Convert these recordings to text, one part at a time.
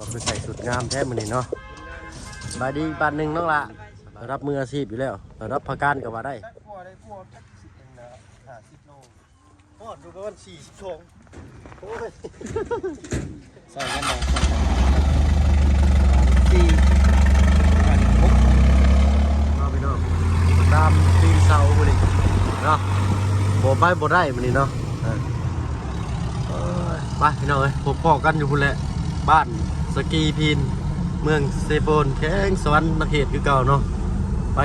เราไปใส่สุดงามแท้มือนี่เนาะบายดีบานหนึ่งน้องละรับมืออาชีพอยู่แล้วรับพักการกับว่าได้ดูกันวัน40 ชั่วโมงโอ้ยใส่กันเลยมาไปเนาะตามตีเสาบุรีเนาะโบไปโบได้บุรีเนาะไปพี่น้องเอ้ยพบพ่อกันอยู่พุ่นแหละบ้านสกีพีนเมืองเซโปนแข้งสวรรค์นเขตคือเก่าเนาะไป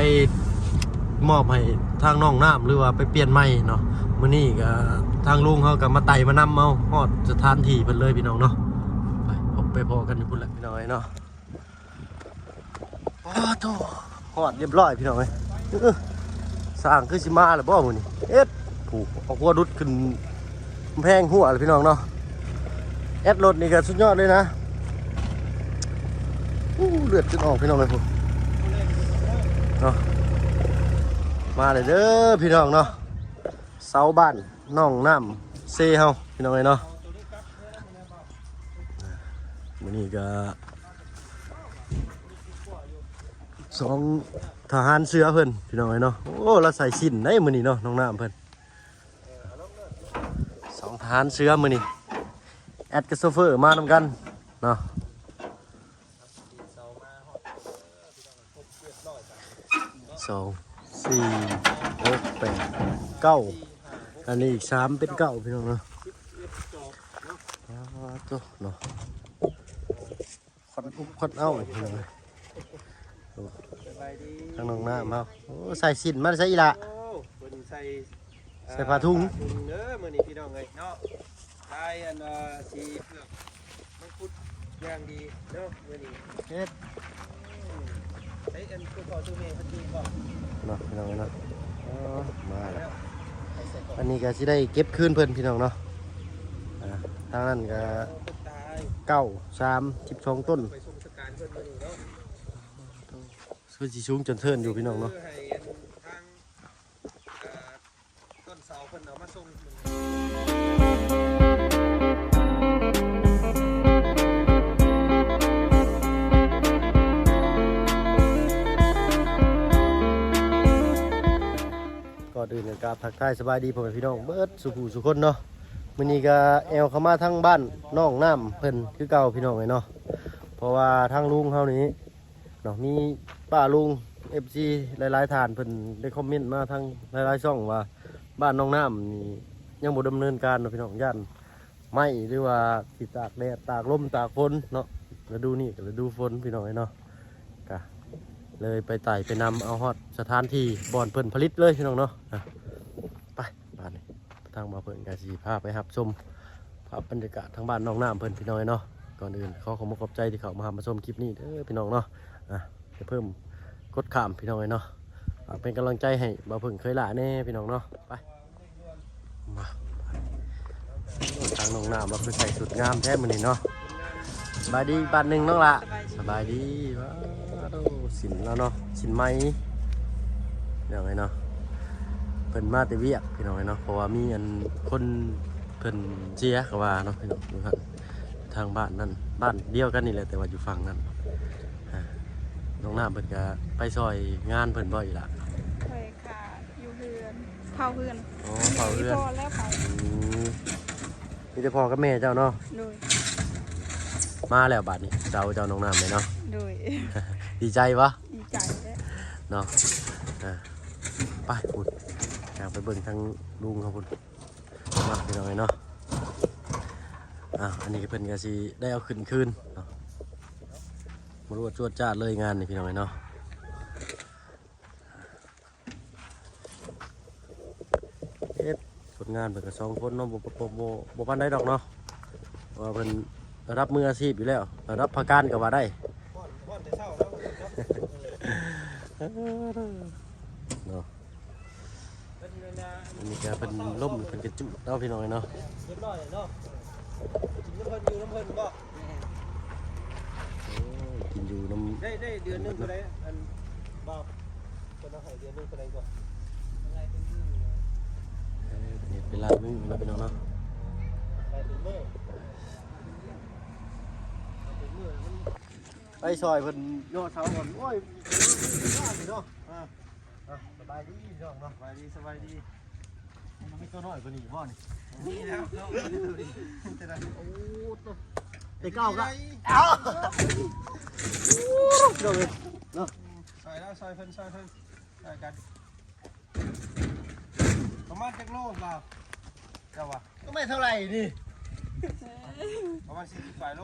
มอบให้ทางน้องน้ำหรือว่าไปเปลี่ยนใหม่เนาะมื้อนี้ก็ทางลุงเขาก็มาไต่มานำเอาฮอดสถานที่เพิ่นเลยพี่น้องเนาะไปพบไปพอกันอยู่พุ่นแหละพี่น้องเนาะโอ้โธ่ฮอดเรียบร้อยพี่น้องเอ้ยสร้างคือสิมาแล้วบ่มื้อนี้ผูกเอาหัวดุดขึ้นแพงหัวเลยพี่น้องเนาะแอดรถนี่ก็สุดยอดเลยนะเลือดขึ้นออกพี่น้องเลยผมเนาะมาเลยเด้อพี่น้องเนาะเสาบ้านน้องน้ำเซเฮาพี่น้องเลยเนาะมื้อนี้ก็2ทหารเสือเพิ่นพี่น้องเลยเนาะโอ้เราใส่ชิ้นได้มื้อนี้เนาะน้องน้ำเพิ่น2ทหารเสือมื้อนี้แอดกับโซเฟอร์มานำกันเนาะ2 4 6 8 9อันนี้อีก3เป็น9พี่น้องเนาะตัวเนาะควันเอาพี่น้องเลยทางน้องน้ำเอาใส่สินมาใส่อีละใส่ผ้าถุงเด้อมื้อนี้พี่น้องเอ้ยเนาะได้อันสีเผือกมังคุดอย่างดีเนาะมื้อนี้เฮ็ดใช้อันตัวพ่อตัวแม่เพิ่นดูบ่เนาะพี่น้องเนาะมาแล้วอันนี้ก็สิได้เก็บคืนเพิ่นพี่น้องเนาะทางนั้นก็9 3 12 ต้นไปส่งสการเพิ่นมื้อนี้เนาะเพิ่นสิสูงจนเทินอยู่พี่น้องเนาะให้ทางต้นเสาเพิ่นเอามาส่งก่อนอื่นก็ทักทายสบายดีพ่อแม่พี่น้องเบิดสุขุสุคนเนาะมื้อนี้ก็แอลเข้ามาทางบ้านน้องน้ำเพิ่นคือเก่าพี่น้องเลยเนาะเพราะว่าทางลุงเฮานี้เนาะมีป้าลุง FC หลายๆท่านเพิ่นได้คอมเมนต์มาทางหลายๆช่องว่าบ้านน้องน้ำนี่ยังบ่ดำเนินการเนาะพี่น้องย่านไม้หรือว่าสิตากแดดตากลมตากฝนเนาะฤดูนี้ก็ฤดูฝนพี่น้องเนาะก็เลยไปไต่ไปนำเอาฮอดสถานที่บ่อนเพิ่นผลิตเลยพี่น้องเนาะไปบ้านนี้ทางมาเพิ่นก็สิพาไปรับชมภาพบรรยากาศทางบ้านน้องน้ำเพิ่นพี่น้องเนาะก่อนอื่นขอขอบใจที่เขามาชมคลิปนี้เด้อพี่น้องเนาะจะเพิ่มกดข้ามพี่น้องเนาะเป็นกำลังใจให้บ่าวเพิ่งเคยละแน่พี่น้องเนาะไปมาทางน้องน้ำเราไปใส่สุดงามแท้มื้อนี้เนาะสบายดีบ้านหนึ่งน้องละสบายดีว้าวสินแล้วเนาะสินไม้เดี๋ยวไงเนาะเพิ่นมาแต่เวียกพี่น้องเนาะเพราะว่ามีอันคนเพิ่นเจียกว่าเนาะพี่น้องดูครับทางบ้านนั่นบ้านเดียวกันนี่แหละแต่ว่าอยู่ฝั่งนั้นน้องน้ำเพิ่นก็ไปซอยงานเพิ่นบ่อยล่ะเคยค่ะอยู่เฮือนเผาเฮือนอ๋อเผาเฮือนพอแล้วเผามีแต่พ่อกับแม่เจ้าเนาะโดยมาแล้วบัดนี้เจ้าน้องน้ำเลยเนาะโดยดีใจปะดีใจแล้วเนาะไปพุ่นอยากไปเบิ่งทางลุงเขาพุ่นมาพี่น้องเนาะอันนี้เพิ่นก็สิได้เอาคืนเนาะมารวดจวดจ้าเลยงานนี่พี่น้องเนาะผลงานเพิ่นก็2 คนเนาะบ่ปานใดดอกเนาะว่าเพิ่นรับมืออาชีพอยู่แล้วรับพักการก็ว่าได้เนาะอันนี้ก็เป็นล่มเป็นกระจุกเนาะพี่น้องเนาะเรียบร้อยเนาะกินน้ำเพิ่นบ่กินอยู่น้ำได้เดือนนึงเท่าไหร่อันบ่าวคนเอาให้เดือนนึงเท่าไหร่ก่อนอะไรเป็นมื้อนี่เป็นลามื้อนะพี่น้องเนาะไปเป็นมื้อเป็นมื้อมัน ซอยเพิ่นย่อเท้าก่อนโอ้ยเนาะสบายดีพี่น้องเนาะ สบายดีสบายดี มันไม่ตัวน้อยกว่านี้บ่นี่ นี่แล้วเนาะจะได้ โอ้ตัวไอ้เก้าก็เอ้าพี่น้องเลยเนาะ ซอยแล้วซอยเพิ่นซอยกันประมาณจักโลเปล่าเจ้าวะ ก็ไม่เท่าไหร่นี่ ประมาณ40ปลายโล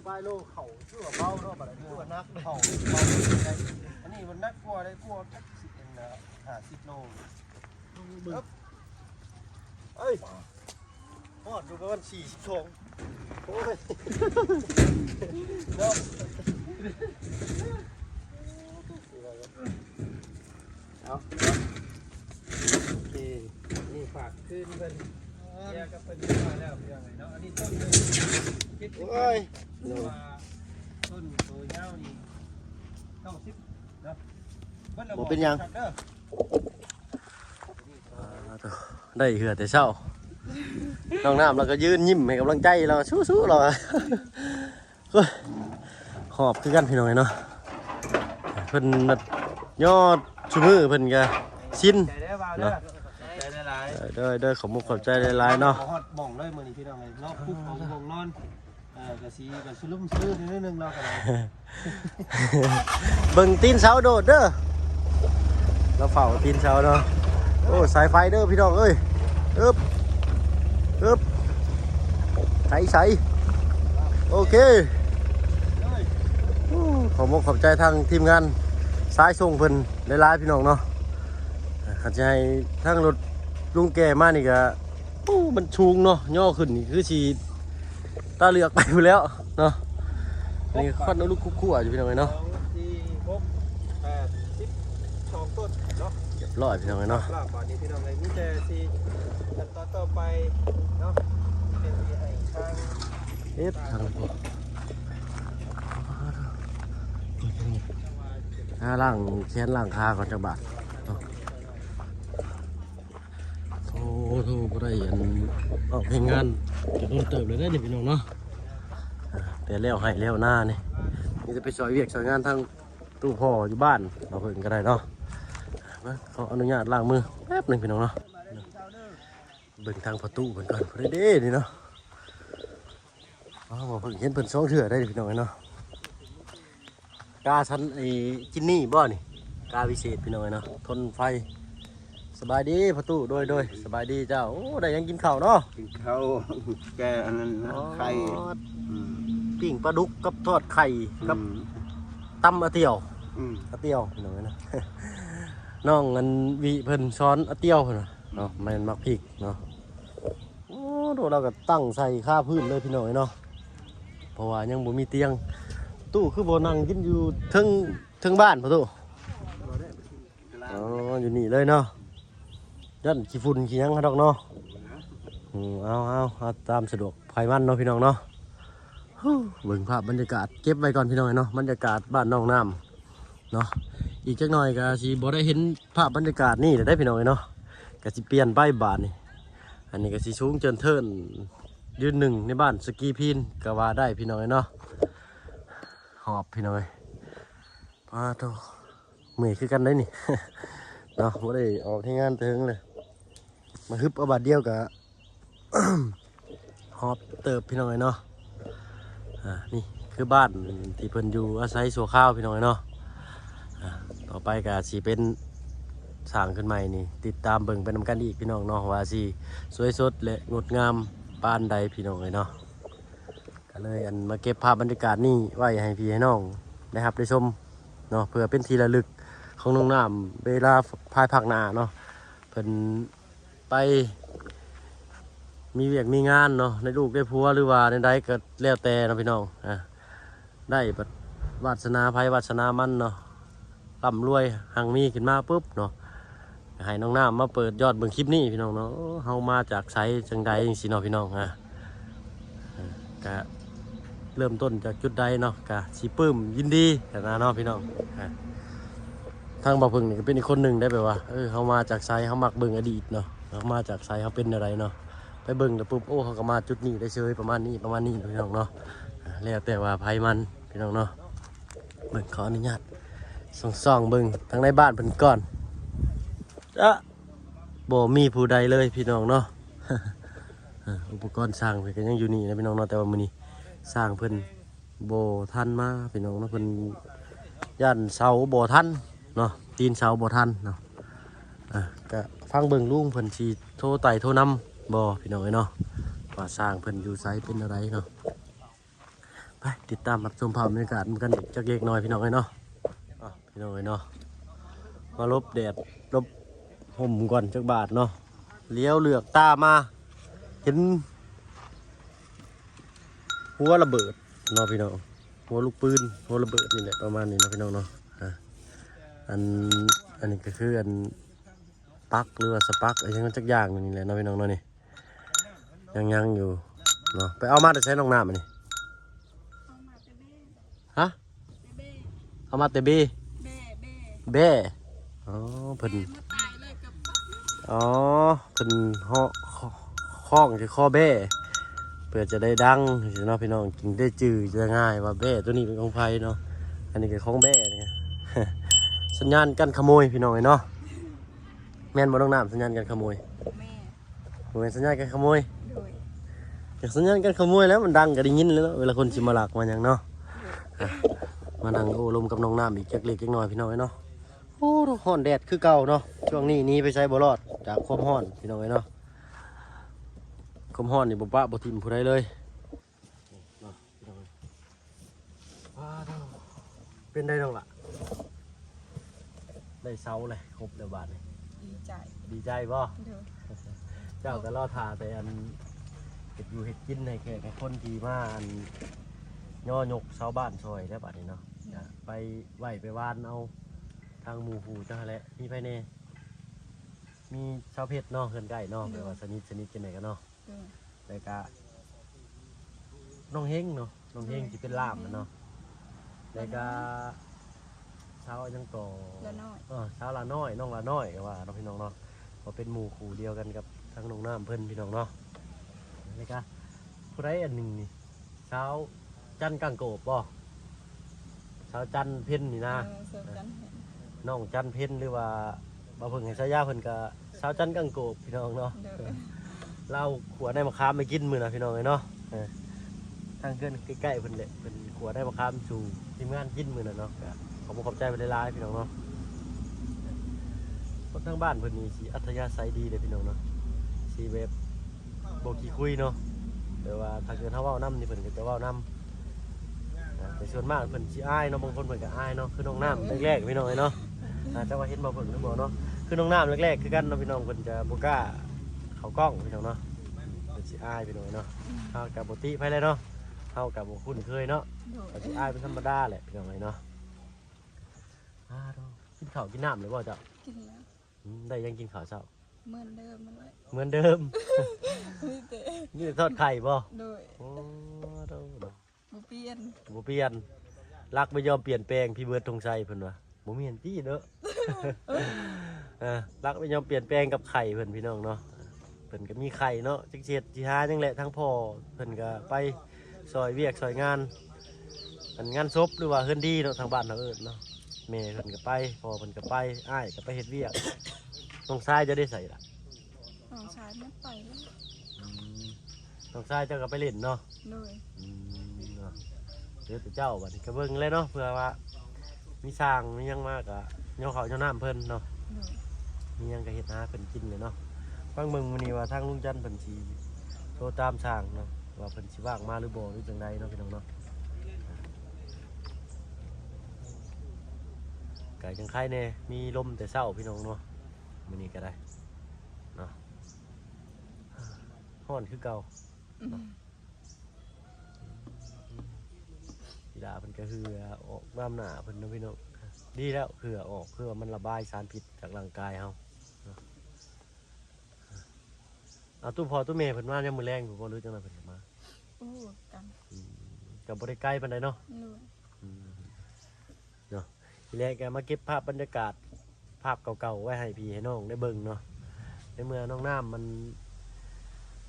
ปลายโลเข่าชื่อว่าเบาเนาะบัดนี้ชื่อว่านัก เข่าได้อันนี้มันนักกลัวได้กลัวจัก10เองนะ50โล บึ้งเอ้ยพอดดูประมาณ40 ชั่วโมงโอ้ยเนาะเอาโอเค นี่ฝากคืนเพิ่นแยกกับเพิ่นมาแล้วเรื่องไงเนาะอันนี้ต้นนึงคิด โอ้ย ว่าต้นตัวยาวนี่90เนาะเพิ่นระบอกครับเด้อ ได้เหือแต่เช้าน้องน้ำเราก็ยืนยิ้มให้กำลังใจเราสู้ๆเราหอบคือกันพี่น้องเนาะเพิ่นยอดชูมือเพิ่นก็ชิ้น ใจได้บ่าวเด้อใจได้หลาย เด้อขอบมุกขอบใจหลายๆเนาะ ฮอดบ่องเลยมื้อนี้พี่น้องเอ้ยเนาะคุกของวงนอนก็สิก็สลุ่มซื้อนิดนึงเนาะก็ได้ เบิ่งตีนเสาโดดเด้อเราเฝ้าตีนเสาเนาะโอ้สายไฟเด้อพี่น้องเอ้ยอึบใสโอเคขอบมุกขอบใจทางทีมงานสายส่งเพิ่นหลายๆพี่น้องเนาะเขาจะให้ทางรถลุงแก่มานี่ก็โอ้มันชูงเนาะย่อขึ้นนี่คือสีตาเหลือกไปอยู่แล้วเนาะนี่ค่อนเอาลูกคู่ๆอยู่พี่น้องเนาะ 2 4 6 8 10 2ต้นเนาะ เรียบร้อยพี่น้องเนาะ ลาบาดนี้พี่น้องเอ้ยมีแต่สิขั้นตอนต่อไปเนาะเป็นสิให้ทาง เอ็ดทางพวกล่างแขนล่างขาก่อนจังบาทเนาะโอ้โหบ่ได้อันออกเพลงงานจะโดนเติบเลยได้อนี่พี่น้องเนาะแต่แล้วให้แล้วหน้านี่นี่จะไปซอยเวียกซอยงานทางตู้พ่ออยู่บ้านเราเพิ่นก็ได้เนาะมาขออนุญาตล้างมือแป๊บหนึงพี่น้องเนาะเบิ่งทางประตูเพิ่นก่อนเพิ่นเด้นี่เนาะอ๋อบ่เพิ่งเห็นเพิ่น2เทื่อได้พี่น้องเนาะกาชั้นไอ้จินนี่บ่นี่กาวิเศษพี่น้องเนาะทนไฟสบายดีประตูโดยสบายดีเจ้าโอ้ได้ยังกินข้าวเนาะ กินข้าวแกอันนั้นนะไข่ อ๋อปิ้งปลาดุกกับทอดไข่กับตำอาเตียวอาเตียวพี่น้องเนาะ น้องอันวิเพิ่นช้อนอาเตียวเพิ่นน่ะเนาะมันมักพริกเนาะโอ้โดเราก็ตั้งใส่ข้าพื้นเลยพี่น้องเนาะเพราะว่ายังบ่มีเตียงตู้คือบ่นั่งกินอยู่เทิงบ้านพ่อตู้อ๋ออยู่นี่เลยเนาะยันขี้ฝุ่นขี้หยังดอกเนาะเอาตามสะดวกไผมันเนาะพี่น้องเนาะเบิ่งภาพบรรยากาศเก็บไว้ก่อนพี่น้องเนาะบรรยากาศบ้านน้องน้ำเนาะอีกจักหน่อยก็สิบ่ได้เห็นภาพบรรยากาศนี่ได้พี่น้องเนาะก็สิเปลี่ยนไปบาทนี่อันนี้ก็สิสูงเจินเทินยืนหนึ่งในบ้านสกีพีนก็ว่าได้พี่น้องเนาะหอบพี่น้องพาโตเมื่อยคือกันได้นี่ เนาะบ่ได้ออกที่งานเทิงเลยมาฮึบเอาบาทเดียวกับ หอบเติบพี่น้องเนาะนี่คือบ้านที่เพิ่นอยู่อาศัยสัวข้าวพี่น้องเนาะต่อไปก็สิเป็นสร้างขึ้นใหม่นี่ติดตามเบิ่งไปนำกันอีกพี่น้องเนาะว่าสิสวยสดและงดงามปานใดพี่น้องเนาะก็เลยอันมาเก็บภาพบรรยากาศนี่ไว้ให้พี่ให้น้องได้รับได้ชมเนาะเพื่อเป็นที่ระลึกของน้องน้ำเวลาภายภาคหน้าเนาะเพิ่นไปมีเวียกมีงานเนาะในลูกได้ผัวหรือว่าในใดก็แล้วแต่เนาะพี่น้องได้บัดวาสนาภัยวาสนามันเนาะร่ำรวยหังมีขึ้นมาปุ๊บเนาะให้น้องน้ำมาเปิดยอดเบิ่งคลิปนี้พี่น้องเนาะเฮามาจากไสจังใดจังซี่เนาะพี่น้องก็เริ่มต้นจากจุดใดเนาะก็สิปลื้มยินดีนะเนาะพี่น้องทางบ่าวพึ่งนี่ก็เป็นอีกคนหนึ่งได้แบบว่าเฮามาจากไสเฮามักเบิ่งอดีตเนาะเฮามาจากไสเฮาเป็นอะไรเนาะไปเบิ่งแล้วปุ๊บโอ้เขาก็มาจุดนี้ได้เชยประมาณนี้พี่น้องเนาะ แล้วแต่ว่าไผมันพี่น้องเนาะเบิ่งขออนุญาตส่องๆเบิ่งทางในบ้านเพิ่นก่อนจ้ะบ่มีผู้ใดเลยพี่น้องเนาะ อุปกรณ์สร้างเพิ่นก็ยังอยู่นี่นะพี่น้องเนาะแต่ว่ามื้อนี้สร้างเพิ่นบ่ทันมาพี่น้องเนาะเพิ่นย่านเสาบ่ทันเนาะตีนเสาบ่ทันเนาะก็ฟังเบิ่งลุงเพิ่นสิโทรไต่โทรนำบ่พี่น้องเอ้ยเนาะว่าสร้างเพิ่นอยู่ไสเป็นอะไรเนาะไปติดตามรับชมภาพบรรยากาศกันอีกจักเล็กน้อยพี่น้องเอ้ยเนาะพี่น้องเอ้ยเนาะมาลบแดดลบห่มก่อนจักบาทเนาะเลี้ยวเหลือกตามาเห็นหัวระเบิดเนาะพี่น้องหัวลูกปืนหัวระเบิดนี่แหละประมาณนี้เนาะพี่น้องเนาะอันนี้ก็คืออันปักหรือว่าสปักอะไรจักอย่างนี่แหละเนาะพี่น้องเนาะนี่ยังอยู่เนาะไปเอามาแต่ใช้น้องน้ำอันนี้ เอามาแต่เบ้ ฮะ เบ้ เอามาแต่เบ เบ้เบ้ เบ้อ๋อเพิ่น มาตายเลยกับ อ๋อเพิ่นห้องคือข้อเบ้เพื่อจะได้ดังเนาะพี่น้องกินได้จืดจะง่ายว่าเบ้ตัวนี้เป็นของไฟเนาะอันนี้คือของเบ้เนี่ย สัญญาณกันขโมยพี่น้องเนาะแม่นบ่ต้องน้ำสัญญาณกันขโมย แม่ บ่แม่นสัญญาณกันขโมย โดย จากสัญญาณกันขโมยแล้วมันดังก็ได้ยินแล้วเนาะเวลาคนสิมาหลักมาหยังเนาะมานั่งโอ้ลมกับน้องน้ำอีกจักเล็กจักน้อยพี่น้องเนาะโอ้ร้อนแดดคือเก่าเนาะช่วงนี้หนีไปใช้บ่รอดจากความร้อนพี่น้องเนาะความร้อนนี่บ่ปะบ่ทิ่มผู้ใดเลยเนาะพี่น้องว้าวเป็นได้น้องล่ะได้เสาเลยครบแล้วบาดนี่ ดีใจ ดีใจบ่ โดย เจ้าก็รอท่าแต่อันเฮ็ดอยู่เฮ็ดกินให้แขกคนที่มาอันย่อยกชาวบ้านซอยแล้วบาดนี้เนาะจะไปไหวไปวานเอาทางหมู่ผู้เจ้าแหละมีไผแน่มีชาวเพชรเนาะเฮือนใกล้เนาะแปลว่าสนิทกันไหนกันเนาะ โดย แล้วก็น้องเฮงเนาะน้องเฮงที่เป็นล่ามน่ะเนาะแล้วก็ชาวยังต่อ ละน้อย ชาวละน้อยน้องละน้อยก็ว่าน้องพี่น้องเนาะก็เป็นหมู่คู่เดียวกันกับทางน้องน้ำเพิ่นพี่น้องเนาะแล้วก็ผู้ใดอันหนึ่งนี่ชาวจันกังโกบบ่ชาวจันเพ็ญนี่นะ เสิร์ฟกันเห็น น้องจันเพ็ญหรือว่าบ่าวเพิ่งให้ฉายาเพิ่นก็ชาวจันกังโกบพี่น้องเนาะ โดย เล่าขวดได้มะขามไปกินมื้อนะพี่น้องเนาะทางเกินใกล้ๆเพิ่นแหละเพิ่นขวดได้มะขามสู่ทีมงานกินมื้อน่ะเนาะก็ขอบคุณขอบใจเพิ่นหลายๆพี่น้องเนาะคนทางบ้านเพิ่นนี่สิอัธยาศัยดีเด้อพี่น้องเนาะสิแบบบ่ขี้คุยเนาะแต่ว่าถ้าเกิดเฮาเว้านำนี่เพิ่นก็จะเว้านำแต่ส่วนมากเพิ่นสิอายเนาะบางคนเพิ่นก็อายเนาะคือน้องน้ำแรกๆพี่น้องเนาะแต่ว่าเห็นบ่เพิ่นหรือบ่เนาะคือน้องน้ำแรกๆคือกันเนาะพี่น้องเพิ่นจะบ่กล้าเข้ากล้องพี่น้องเนาะเพิ่นสิอายพี่น้องเนาะเฮากับบ่ติไผเลยเนาะเฮากับบ่คุ้นเคยเนาะ โดย ก็สิอายเป็นธรรมดาแหละพี่น้องเนาะกินข้าวกินน้ำหรือบ่เจ้า กินแล้ว ได้ยังกินข้าวเช้า เหมือนเดิมมันเลย เหมือนเดิม มีแต่ นี่ทอดไข่บ่ โดย โอ้โด บ่เปลี่ยน บ่เปลี่ยนรักไม่ยอมเปลี่ยนแปลงพี่เบิร์ดธงชัยเพิ่นว่าบ่มีอันตี้เด้อ รักไม่ยอมเปลี่ยนแปลงกับไข่เพิ่นพี่น้องเนาะเพิ่นก็มีไข่เนาะจักเจ็ดสิหาจังแหละทั้งพ่อเพิ่นก็ไปซอยเวียกซอยงานอันงานศพหรือว่าเฮือนดีเนาะทางบ้านเฮาเอิ้นเนาะแม่เพิ่นก็ไปพ่อเพิ่นก็ไปอ้ายก็ไปเฮ็ดเวียกน้องชายจะได้ใส่ล่ะ น้องชายไม่ไปแล้ว น้องชายเจ้าก็ไปเล่นเนาะ โดย เนาะเดี๋ยวแต่เจ้าบัดนี้ก็เบิ่งเลยเนาะเพื่อว่ามีสร้างมีหยังมากอะย่อเขาย่อน้ำเพิ่นเนาะ โดย มีหยังก็เฮ็ดหาเพิ่นกินเลยเนาะฟังเบิ่งมื้อนี้ว่าทางลุงจันทร์เพิ่นสิโทรตามสร้างเนาะว่าเพิ่นสิว่างมาหรือบ่หรือจังใดเนาะพี่น้องเนาะก็จังไคแน่มีลมแต่เช้าพี่น้องเนาะมื้อนี้ก็ได้เนาะร้อนคือเก่า กีฬาเพิ่นก็คือออกน้ำหนาเพิ่นเนาะพี่น้องดีแล้วคือออกเพื่อมันระบายสารพิษจากร่างกายเฮาเนาะเอาตู้พอตู้เมย์เพิ่นมาเนี่ยามมื้อแรงอยู่บ่รู้จังได๋เพิ่นจะมา โอ้กัน ก็บ่ได้ไกลปานใดเนาะ โดย เนาะทีแรกแกมาเก็บภาพบรรยากาศภาพเก่าๆไว้ให้พี่ให้น้องได้เบิ่งเนาะในเมื่อน้องน้ำมัน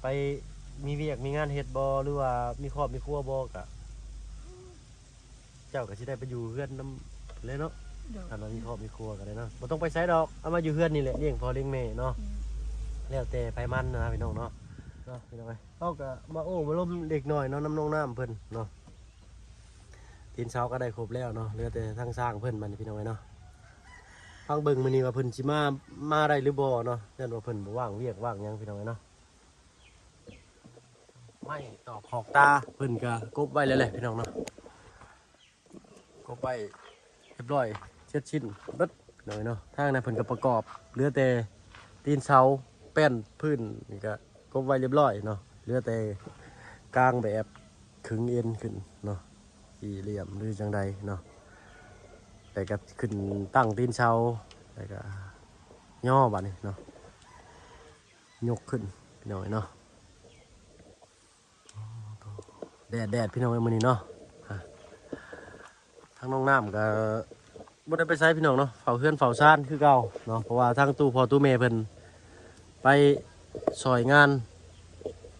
ไปมีเวียกมีงานเฮ็ดบ่หรือว่ามีครอบมีครัวบ่ก็ เจ้าก็สิได้ไปอยู่เฮือนนำเลยเนาะ โดย ถ้าเรามีครอบมีครัวกันเลยเนาะบ่ต้องไปไสดอกเอามาอยู่เฮือนนี่แหละเลี้ยงพ่อเลี้ยงแม่เนาะแล้วแต่ไปมันนะพี่น้องเนาะพี่น้องเอ้ยเฮาก็มาโอ้มาล้มเด็กน้อยเนาะน้ำนองน้ำเพิ่นเนาะตีนเช้าก็ได้ครบแล้วเนาะเหลือแต่ทางสร้างเพิ่นมันพี่น้องเอ้ยเนาะฟังเบิ่งมื้อนี้ว่าเพิ่นสิมาได้หรือบ่เนาะยันว่าเพิ่นบ่ว่างเวียกว่างหยังพี่น้องเอ้ยเนาะไม่ตอกหอกตาเพิ่นก็กบไว้แล้วแหละพี่น้องเนาะกบไว้เรียบร้อยเสร็จสิ้นเบิดพี่น้องเอ้ยเนาะทางนั้นเพิ่นก็ประกอบเหลือแต่ตีนเสาแป้นพื้นนี่ก็กบไว้เรียบร้อยเนาะเหลือแต่กลางแบบขึงเอ็นขึ้นเนาะสี่เหลี่ยมหรือจังใดเนาะแต่ก็ขึ้นตั้งตีนเสาแล้วก็ย่อบัดนี้เนาะยกขึ้นพี่น้องเอ้ยเนาะแดดพี่น้องเอ้ยมื้อนี้เนาะทางน้องน้ำก็บ่ได้ไปไสพี่น้องเนาะเฝ้าเฮือนเฝ้าซ่านคือเก่าเนาะเพราะว่าทางตู้พ่อตู้แม่เพิ่นไปซอยงาน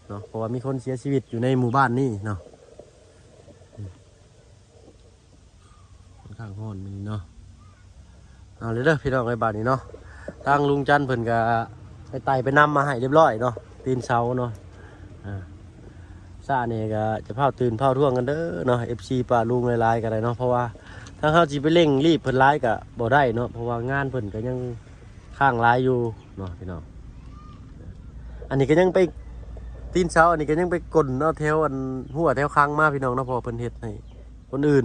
เนาะเพราะว่ามีคนเสียชีวิตอยู่ในหมู่บ้านนี่เนาะค่อนข้างร้อนมื้อนี้เนาะเอาเลยเด้อพี่น้องไอ้บ้านนี้เนาะทางลุงจันทร์เพิ่นก็ไปไต่ไปนำมาให้เรียบร้อยเนาะตีนเสาเนาะซ่าเนี่ยก็จะเผาตื่นเผาท่วงกันเด้อเนาะ FC ป่าลุงหลายๆกันเลยเนาะเพราะว่าถ้าเขาจีไปเร่งรีบเพิ่นร้ายก็บ่ได้เนาะเพราะว่างานเพิ่นก็ยังข้างร้ายอยู่เนาะพี่น้องอันนี้ก็ยังไปตีนเสาอันนี้ก็ยังไปกลนเนาะแถวอันหัวแถวค้างมาพี่น้องเนาะเพอเพิ่นเฮ็ดให้คนอื่น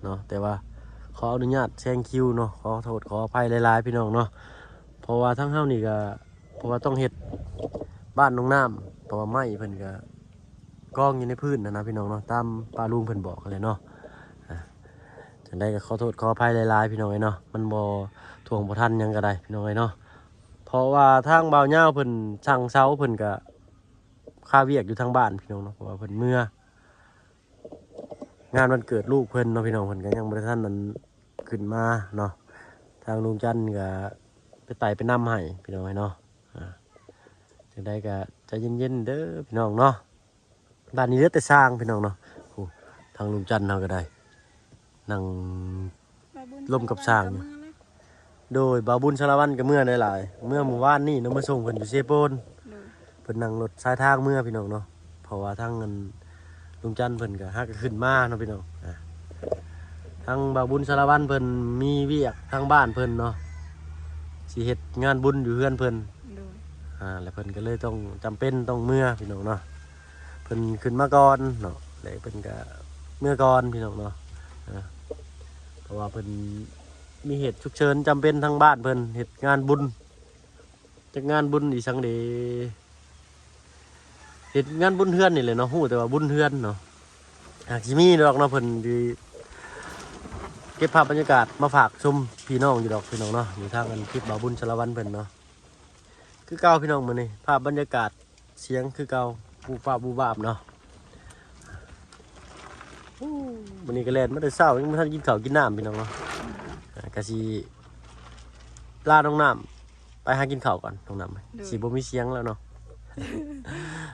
เนาะแต่ว่าขออนุญาตแซงคิวเนาะขอโทษขออภัยหลายๆพี่น้องเนาะเพราะว่าทั้งเฮานี่ก็เพราะว่าต้องเฮ็ดบ้านน้องน้ำเพราะว่าไม้เพิ่นก็กองอยู่ในพื้นนะพี่น้องเนาะตามป้าลุงเพิ่นบอกเลยเนาะจังได้ก็ขอโทษขออภัยหลายๆพี่น้องเนาะมันบ่ทวงบ่ทันหยังก็ได้พี่น้องเนาะเพราะว่าทางบ่าวเหย้าเพิ่นสั่งเซาเพิ่นก็ค่าเวียกอยู่ทางบ้านพี่น้องเนาะเพราะว่าเพิ่นเมื่องานวันเกิดลูกเพิ่นเนาะพี่น้องเพิ่นก็ยังบ่ได้ทันนั้นขึ้นมาเนาะทางลุงจันทร์ก็ไปไต่ไปนำให้พี่น้องเนาะจังได้ก็ใจเย็นๆเด้อพี่น้องเนาะบ้านนี้เหลือแต่สร้างพี่น้องเนาะโอ้ทางลุงจันทร์เฮาก็ได้นั่งร่มกับสร้างอยู่โดยบ่าวบุญสารวัตรก็เมื่อได้หลายเมื่อหมู่บ้านนี่เนาะมาส่งเพิ่นอยู่เซโปนเพิ่นนั่งรถสายทางเมื่อพี่น้องเนาะเพราะว่าทางเงินลุงจันทร์เพิ่นก็ฮักขึ้นมาเนาะพี่น้องทางบ่าวบุญสารวัตรเพิ่นมีเวียกทางบ้านเพิ่นเนาะสิเฮ็ดงานบุญอยู่เฮือนเพิ่นแล้วเพิ่นก็เลยต้องจำเป็นต้องเมื่อพี่น้องเนาะเพิ่นขึ้นมาก่อนเนาะแล้วเพิ่นก็เมื่อก่อนพี่น้องเนาะเพราะว่าเพิ่นมีเหตุฉุกเฉินจำเป็นทางบ้านเพิ่นเหตุงานบุญจากงานบุญอีสังเดเหตุงานบุญเฮือนนี่เลยเนาะฮู้แต่ว่าบุญเฮือนเนาะหากสิมีดอกเนาะเพิ่นดีเก็บภาพบรรยากาศมาฝากชมพี่น้องอยู่ดอกพี่น้องเนาะอยู่ทางกันคลิปบ่าวบุญสารวัตรเพิ่นเนาะคือเก่าพี่น้องมื้อนี้ภาพบรรยากาศเสียงคือเก่าบูฟ้าบูบาบเนาะวันนี้ก็เล่นไม่ได้เศร้ายังไม่ทันกินข้าวกินน้ำพี่น้องเนาะกะสิลาน้องน้ำไปหากินข้าวก่อนน้องน้ำสีบ่มีเสียงแล้วเนาะ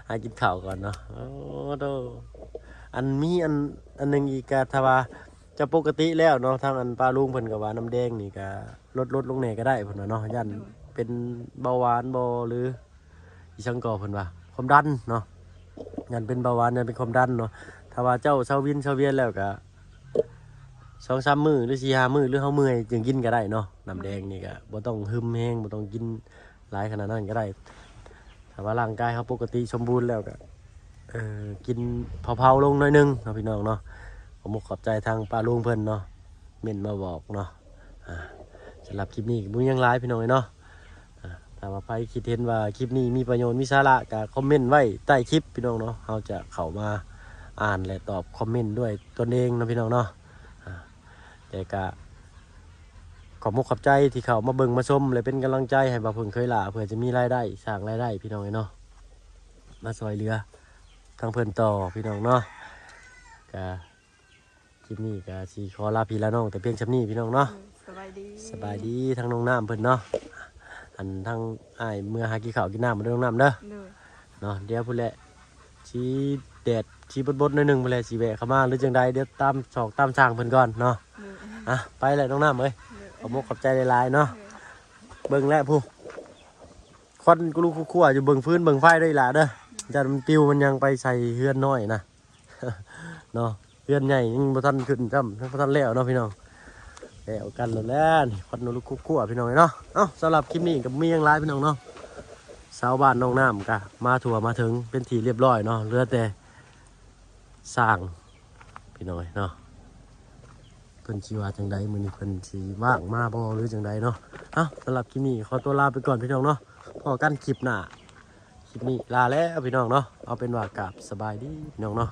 หากินข้าวก่อนเนาะโอ้โตอันมีอันหนึ่งอีกกะถ้าว่าจะปกติแล้วเนาะทางอันปลาลุงเพิ่นก็ว่าน้ำแดงนี่ก็ลดลงแหน่ก็ได้เพิ่นว่าเนาะยันเป็นเบาหวานบ่หรืออีสังกอเพิ่นว่าความดันเนาะยันเป็นเบาหวานยันเป็นความดันเนาะถ้าว่าเจ้าเซาเวียนแล้วก็2-3 มื้อหรือ4-5 มื้อหรือเฮาเมื่อยจึงกินก็ได้เนาะน้ำแดงนี่ก็บ่ต้องหึมแห้งบ่ต้องกินหลายขนาดนั้นก็ได้ถ้าว่าร่างกายเฮาปกติสมบูรณ์แล้วก็กินเผาๆลงหน่อยนึงเนาะพี่น้องเนาะผมขอบใจทางป้าลุงเพิ่นเนาะเม่นมาบอกเนาะสำหรับคลิปนี้บ่มีหยังหลายพี่น้องเนาะถ้าว่าไปคิดเห็นว่าคลิปนี้มีประโยชน์มีสาระก็คอมเมนต์ไว้ใต้คลิปพี่น้องเนาะเฮาจะเข้ามาอ่านและตอบคอมเมนต์ด้วยตนเองนะพี่น้องเนาะแต่ก็ขอบใจที่เข้ามาเบิ่งมาชมและเป็นกำลังใจให้บ่าวเพิ่งเคยล่าเพื่อจะมีรายได้สร้างรายได้พี่น้องเนาะมาซอยเรือทางเพิ่นต่อพี่น้องเนาะก็คลิปนี้ก็สิขอลาพี่ลาน้องแต่เพียงชำนี้พี่น้องเนาะสบายดีทางน้องน้ำเพิ่นเนาะอันทางอ้ายเมื่อหากินข้าวกินน้ำมาด้วยน้องน้ำเด้อเนาะเดี๋ยวพุ่นแหละชี้แดด ชีบดๆหน่อยหนึงไปเลยสิแวะเข้ามาหรือจังใดเดี๋ยวตามสอกตามทางเพิ่นก่อนเนาะ เลย อ่ะไปเลยน้องน้ำเอ้ย เลย ขอบมกขอบใจหลายๆเนาะเบิ่งแล้วผู้ควันกูรู้คั่วๆอยู่เบิ่งฟื้นเบิ่งไฟด้วยล่ะเด้อจันมันปิวมันยังไปใส่เฮือนน้อยนะ เนาะเฮือนใหญ่ยังบ่ทันขึ้นจ้ำยังบ่ทันแล้วเนาะพี่น้องแล้วกันแล้วนี่ควันกูรู้คั่วๆพี่น้องเนาะเอ้าสำหรับคลิปนี้ก็มีหยังหลายพี่น้องเนาะชาวบ้านน้องน้ำก็มาทั่วมาถึงเป็นที่เรียบร้อยเนาะเหลือแต่สร้างพี่น้อยเนาะเพิ่นสิว่าจังใดมื้อนี้เพิ่นสิว่างมาบ่หรือจังใดเนาะเอ้าสำหรับคลิปนี้ขอตัวลาไปก่อนพี่น้องเนาะพอกันคลิปหน้าคลิปนี้ลาแล้วพี่น้องเนาะเอาเป็นว่ากราบสบายดีพี่น้องเนาะ